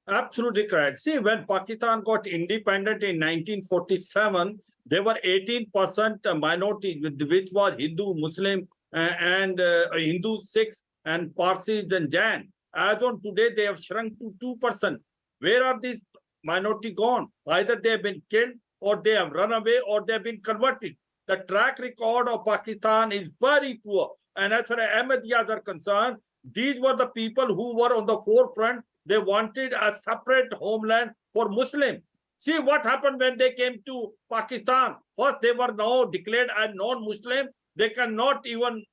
Absolutely correct. See, when Pakistan got independent in 1947, there were 18% minority, which was Hindu, Muslim, and Hindu, Sikhs, and Parsis and Jain. As on today, they have shrunk to 2%. Where are these minority gone? Either they have been killed, or they have run away, or they have been converted. The track record of Pakistan is very poor. And as far as Ahmadiyyas are concerned, these were the people who were on the forefront. They wanted a separate homeland for Muslims. See what happened when they came to Pakistan. First, they were now declared as non-Muslim. They cannot even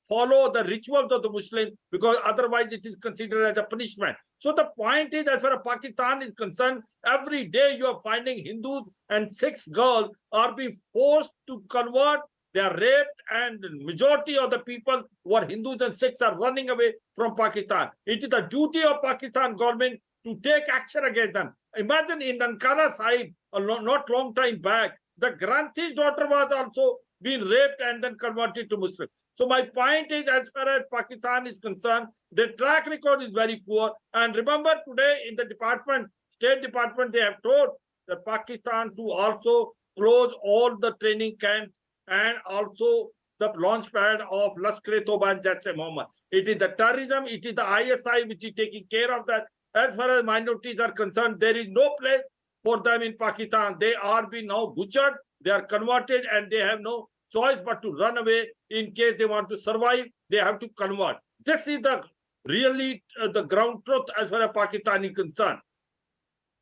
follow the rituals of the Muslims because otherwise it is considered as a punishment. So the point is, as far as Pakistan is concerned, every day you are finding Hindus and Sikhs girls are being forced to convert. They are raped, and majority of the people who are Hindus and Sikhs are running away from Pakistan. It is the duty of Pakistan government to take action against them. Imagine in Nankana Sahib, not long time back, the Granth's daughter was also being raped and then converted to Muslim. So my point is, as far as Pakistan is concerned, the track record is very poor. And remember today in the department, State Department, they have told that Pakistan to also close all the training camps and also the launch pad of Lashkar-e-Toba and Jaish-e-Mohammed. It is the terrorism, it is the ISI which is taking care of that. As far as minorities are concerned, there is no place for them in Pakistan. They are being now butchered, they are converted, and they have no choice but to run away. In case they want to survive, they have to convert. This is the really the ground truth as far as Pakistan is concerned.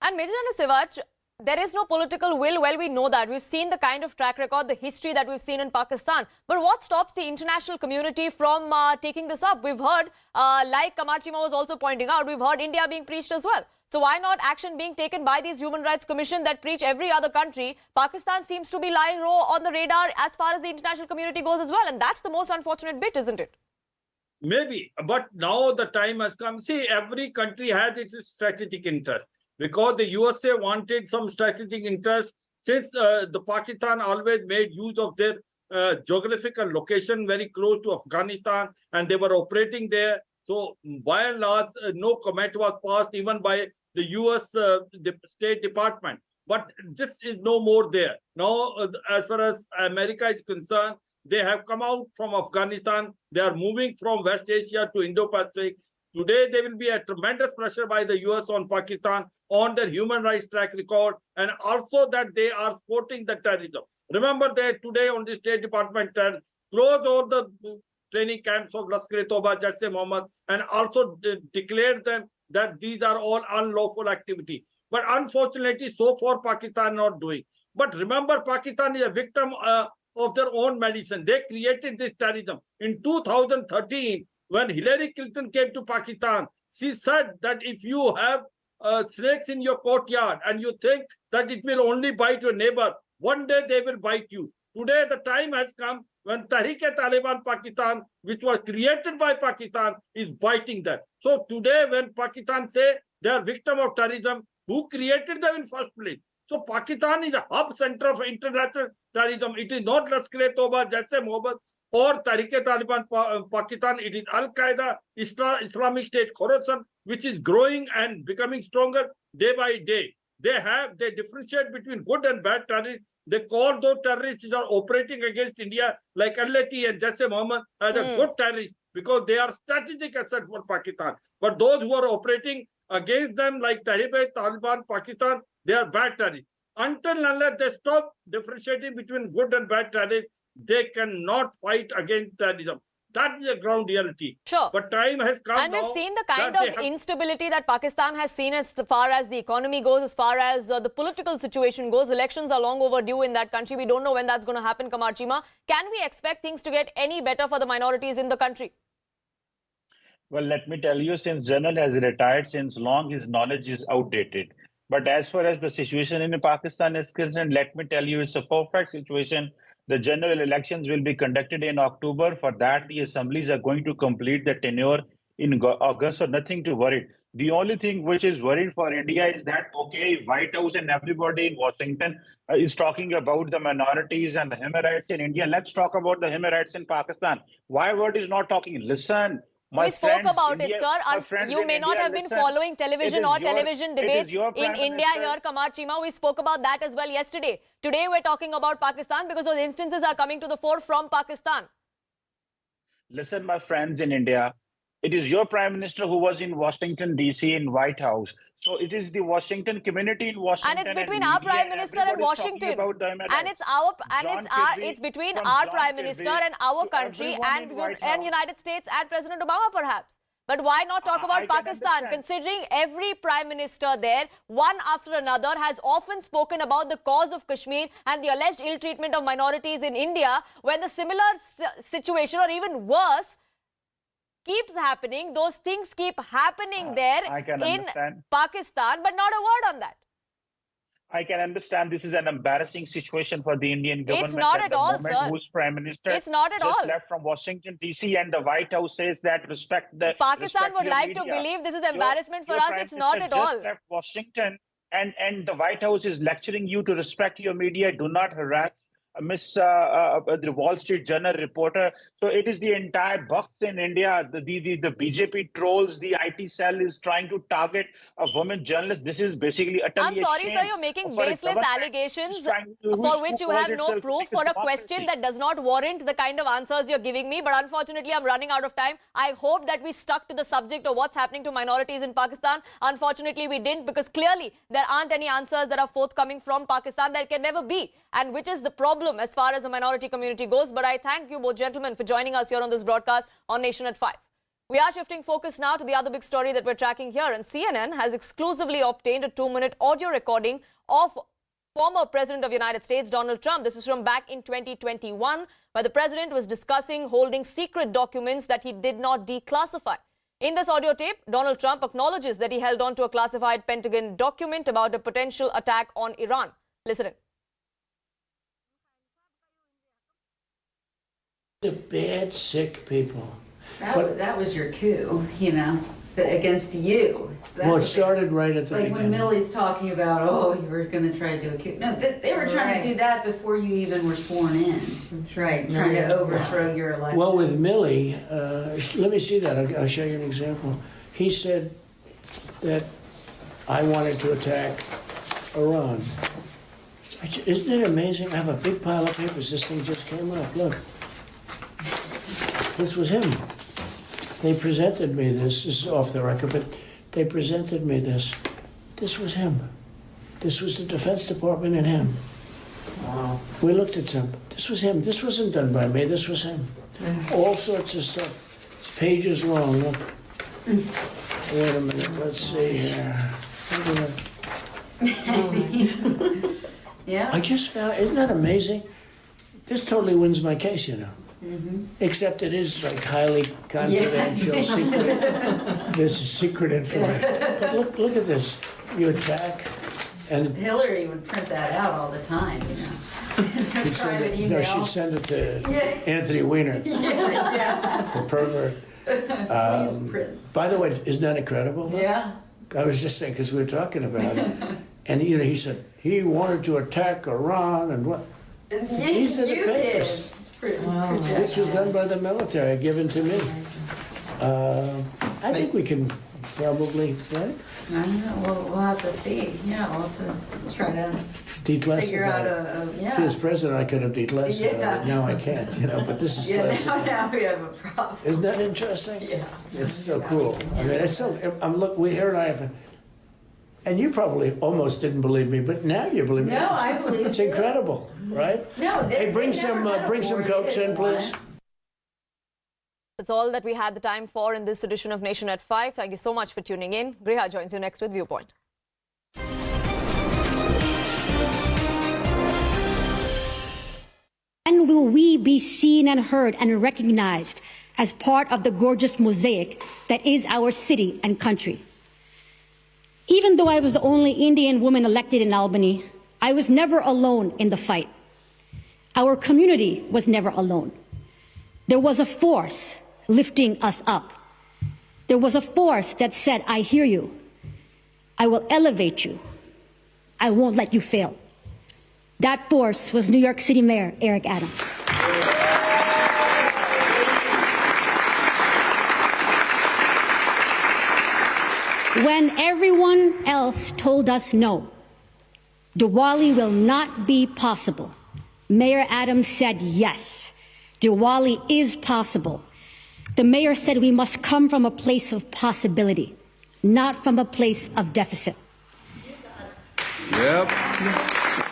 And Major General Sivaj, there is no political will. Well, we know that. We've seen the kind of track record, the history that we've seen in Pakistan. But what stops the international community from taking this up? We've heard, like Kamar Chima was also pointing out, we've heard India being preached as well. So why not action being taken by these human rights commission that preach every other country? Pakistan seems to be lying low on the radar as far as the international community goes as well. And that's the most unfortunate bit, isn't it? Maybe, but now the time has come. See, every country has its strategic interest. Because the USA wanted some strategic interest, since the Pakistan always made use of their geographical location very close to Afghanistan, and they were operating there. So by and large, no comment was passed even by the US State Department. But this is no more there. Now, as far as America is concerned, they have come out from Afghanistan. They are moving from West Asia to Indo-Pacific. Today, there will be a tremendous pressure by the US on Pakistan on their human rights track record, and also that they are supporting the terrorism. Remember that today on the State Department closed all the training camps of Lashkar-e-Toba, Jaish-e-Mohammed, and also declared them that these are all unlawful activity. But unfortunately, so far Pakistan not doing. But remember, Pakistan is a victim of their own medicine. They created this terrorism. In 2013, when Hillary Clinton came to Pakistan, she said that if you have snakes in your courtyard and you think that it will only bite your neighbor, one day they will bite you. Today, the time has come when Tehreek-e-Taliban Pakistan, which was created by Pakistan, is biting them. So today, when Pakistan say they are victim of terrorism, who created them in first place? So Pakistan is a hub center of international terrorism. It is not Lashkar-e-Toba, Jaish-e-Mohammed, or Tehreek-e-Taliban Pakistan. It is Al-Qaeda, Islamic State Khorasan, which is growing and becoming stronger day by day. They differentiate between good and bad terrorists. They call those terrorists who are operating against India, like LAT and Jaish-e-Mohammed, as a good terrorist, because they are strategic assets for Pakistan. But those who are operating against them, like Tehreek-e-Taliban Pakistan, they are bad terrorists. Until and unless they stop differentiating between good and bad terrorists, they cannot fight against terrorism. That is a ground reality. Sure. But time has come. And we've seen the kind of instability that Pakistan has seen as far as the economy goes, as far as the political situation goes. Elections are long overdue in that country. We don't know when that's going to happen, Kamar Chima. Can we expect things to get any better for the minorities in the country? Well, let me tell you, since General has retired since long, his knowledge is outdated. But as far as the situation in Pakistan is concerned, let me tell you, it's a perfect situation. The general elections will be conducted in October. For that, the assemblies are going to complete the tenure in August, so nothing to worry. The only thing which is worried for India is that, okay, White House and everybody in Washington is talking about the minorities and the human rights in India. Let's talk about the human rights in Pakistan. Why world is not talking? Listen, My We spoke friends, about India, it, sir. my friends You in may not India, have been listen, following television or television it is debates your in Prime India Minister. here, Kamar Chima. We spoke about that as well yesterday. Today we're talking about Pakistan because those instances are coming to the fore from Pakistan. Listen, my friends in India, it is your Prime Minister who was in Washington, D.C. in White House. So it is the Washington community in Washington. And it's between our media, Prime Minister and everybody's talking Washington. about the And it's between from our John Prime Kerry Minister and our to country everyone and in White House. United States and President Obama perhaps. But why not talk about I can Pakistan, understand. considering every Prime Minister there, one after another, has often spoken about the cause of Kashmir and the alleged ill treatment of minorities in India, when the similar situation or even worse keeps happening. Those things keep happening there in Pakistan, but not a word on that. I can understand this is an embarrassing situation for the Indian government. It's not at all, sir. Whose Prime Minister It's not at just all. left from Washington, D.C. and the White House says that Pakistan would like to believe this is embarrassment for us. It's not at all. Just left Washington and the White House is lecturing you to respect your media, do not harass the Wall Street Journal reporter. So it is the entire box in India. The BJP trolls, the IT cell is trying to target a woman journalist. This is basically utterly I'm sorry, sir, you're making baseless allegations for which you have no proof for a question that does not warrant the kind of answers you're giving me. But unfortunately, I'm running out of time. I hope that we stuck to the subject of what's happening to minorities in Pakistan. Unfortunately, we didn't, because clearly there aren't any answers that are forthcoming from Pakistan. There can never be, and which is the problem as far as the minority community goes. But I thank you both gentlemen for joining us here on this broadcast on Nation at 5. We are shifting focus now to the other big story that we're tracking here, and CNN has exclusively obtained a 2-minute audio recording of former President of the United States, Donald Trump. This is from back in 2021, where the president was discussing holding secret documents that he did not declassify. In this audio tape, Donald Trump acknowledges that he held on to a classified Pentagon document about a potential attack on Iran. Listen in. The bad, sick people. That was your coup, you know, against you. Well, it started right at the beginning. Like when Millie's talking about, oh, you were going to try to do a coup. No, they were trying to do that before you even were sworn in. That's right. Trying to overthrow your election. Well, with Millie, let me see that. I'll show you an example. He said that I wanted to attack Iran. Isn't it amazing? I have a big pile of papers. This thing just came up. Look. This was him. They presented me this. This is off the record, but they presented me this. This was him. This was the Defense Department and him. Wow. We looked at some. This was him. This wasn't done by me. This was him. All sorts of stuff. It's pages long. Look. Wait a minute. Let's see here. Yeah. I just found. Isn't that amazing? This totally wins my case, you know. Except it is like highly confidential, secret. This is secret information. But look at this. You attack, and Hillary would print that out all the time, you know. she'd send it to Anthony Weiner, the pervert. Please print. By the way, isn't that incredible? Yeah. I was just saying, because we were talking about it, and you know, he said he wanted to attack Iran and what? These are the papers. This was done by the military, given to me. I think we can probably, right? I don't know. We'll have to see. Yeah, we'll have to try to figure out a See, as president, I could have declassified it. Now I can't, you know, but this is classified. Now we have a problem. Isn't that interesting? Yeah. It's so cool. I mean, it's so, here and I have, and you probably almost didn't believe me, but now you believe me. No, I believe It's incredible, right? No, hey, bring some Cokes in, please. That's all that we had the time for in this edition of Nation at 5. Thank you so much for tuning in. Griha joins you next with Viewpoint. And will we be seen and heard and recognized as part of the gorgeous mosaic that is our city and country? Even though I was the only Indian woman elected in Albany, I was never alone in the fight. Our community was never alone. There was a force lifting us up. There was a force that said, I hear you. I will elevate you. I won't let you fail. That force was New York City Mayor Eric Adams. When everyone else told us no, Diwali will not be possible, Mayor Adams said yes, Diwali is possible. The mayor said we must come from a place of possibility, not from a place of deficit. Yep.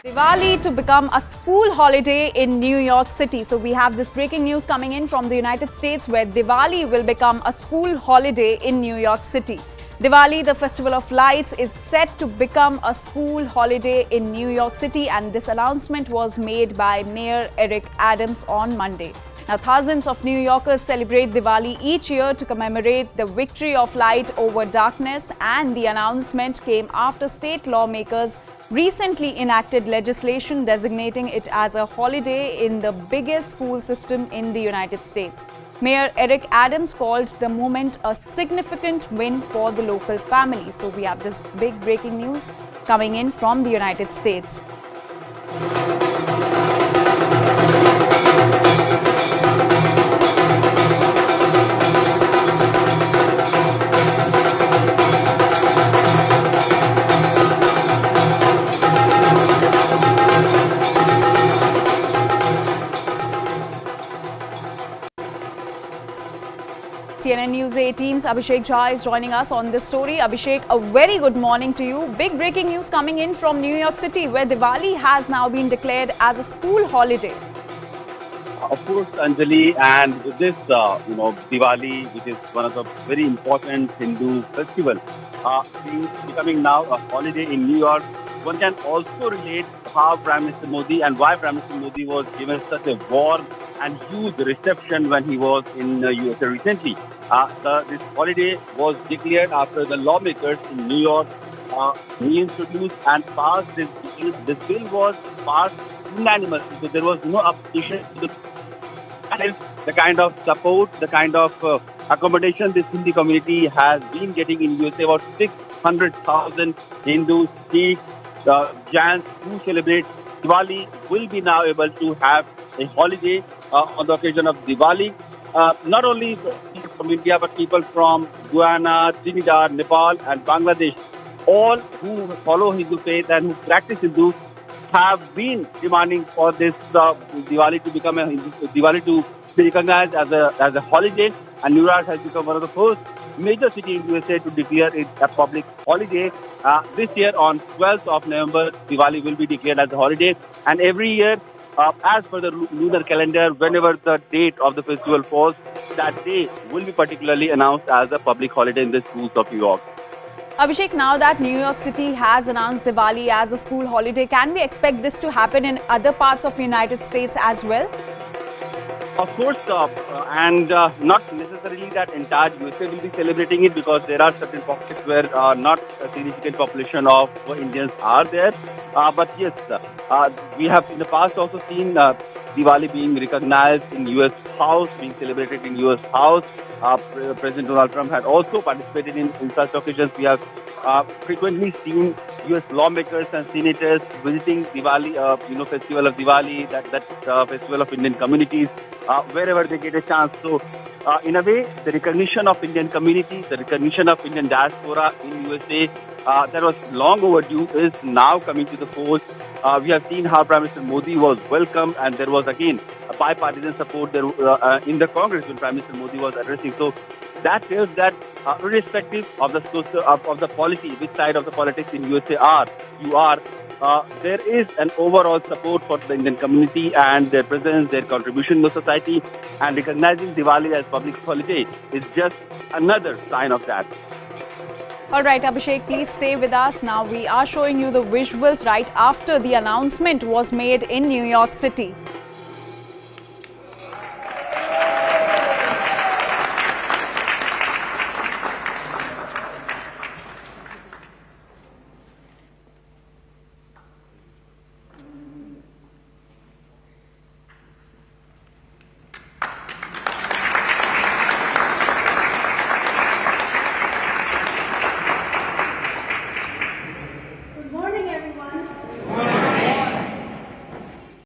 Diwali to become a school holiday in New York City. So we have this breaking news coming in from the United States where Diwali will become a school holiday in New York City. Diwali, the festival of lights, is set to become a school holiday in New York City, and this announcement was made by Mayor Eric Adams on Monday. Now, thousands of New Yorkers celebrate Diwali each year to commemorate the victory of light over darkness, and the announcement came after state lawmakers recently enacted legislation designating it as a holiday in the biggest school system in the United States. Mayor Eric Adams called the movement a significant win for the local families. So we have this big breaking news coming in from the United States. CNN News 18's Abhishek Jha is joining us on this story. Abhishek, a very good morning to you. Big breaking news coming in from New York City where Diwali has now been declared as a school holiday. Of course, Anjali, and with this, Diwali, which is one of the very important Hindu festival, becoming now a holiday in New York, one can also relate how Prime Minister Modi and why Prime Minister Modi was given such a warm and huge reception when he was in USA recently. This holiday was declared after the lawmakers in New York reintroduced and passed this bill. This bill was passed unanimously, so there was no opposition to the. That is the kind of support, the kind of accommodation this Hindu community has been getting in USA. About 600,000 Hindus, Sikhs, Jains who celebrate Diwali will be now able to have a holiday on the occasion of Diwali. Not only people from India, but people from Guyana, Trinidad, Nepal and Bangladesh, all who follow Hindu faith and who practice Hindu, have been demanding for this Diwali to become Diwali to be recognized as a holiday, and New York has become one of the first major cities in USA to declare it a public holiday. This year on 12th of November, Diwali will be declared as a holiday, and every year, as per the lunar calendar, whenever the date of the festival falls, that day will be particularly announced as a public holiday in the schools of New York. Abhishek, now that New York City has announced Diwali as a school holiday, can we expect this to happen in other parts of the United States as well? Of course, and not necessarily that entire USA will be celebrating it, because there are certain pockets where not a significant population of Indians are there. But yes, we have in the past also seen Diwali being recognized in US House, being celebrated in US House. President Donald Trump had also participated in such occasions. We have frequently seen US lawmakers and senators visiting Diwali, festival of Diwali, that festival of Indian communities, wherever they get a chance. So, in a way, the recognition of Indian community, the recognition of Indian diaspora in USA, that was long overdue, is now coming to the fore. We have seen how Prime Minister Modi was welcomed, and there was again a bipartisan support there in the Congress when Prime Minister Modi was addressing. So that tells that irrespective of the policy, which side of the politics in USA you are, there is an overall support for the Indian community and their presence, their contribution to society, and recognizing Diwali as public holiday is just another sign of that. All right, Abhishek, please stay with us. Now we are showing you the visuals right after the announcement was made in New York City.